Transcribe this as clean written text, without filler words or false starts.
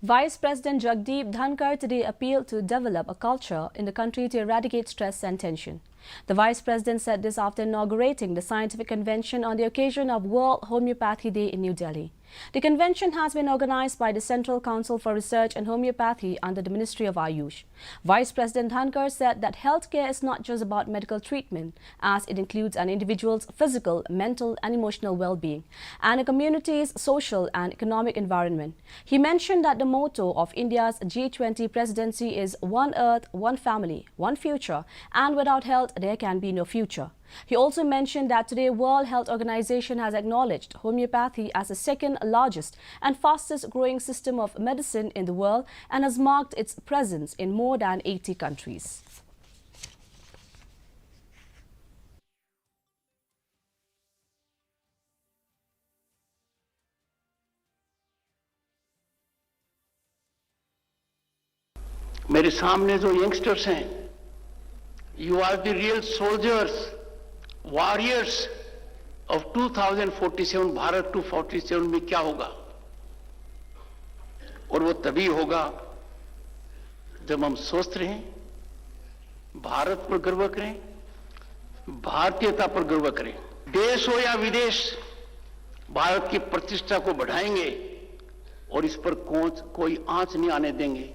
Vice President Jagdeep Dhankhar today appealed to develop a culture in the country to eradicate stress and tension. The Vice President said this after inaugurating the scientific convention on the occasion of World Homoeopathy Day in New Delhi. The convention has been organized by the Central Council for Research and Homeopathy under the Ministry of Ayush. Vice President Dhankhar said that healthcare is not just about medical treatment, as it includes an individual's physical, mental and emotional well-being, and a community's social and economic environment. He mentioned that the motto of India's G20 presidency is One Earth, One Family, One Future, and without health, there can be no future. He also mentioned that today World Health Organization has acknowledged homeopathy as the second largest and fastest growing system of medicine in the world and has marked its presence in more than 80 countries. मेरे सामने जो youngsters हैं, you are the real soldiers, warriors of 2047. Bharat 247 में क्या होगा? और वो तभी होगा जब हम स्वस्थ रहें, भारत पर गर्व करें, भारतीयता पर गर्व करें। देश हो या विदेश, भारत की प्रतिष्ठा को बढ़ाएंगे और इस पर कोई आंच नहीं आने देंगे।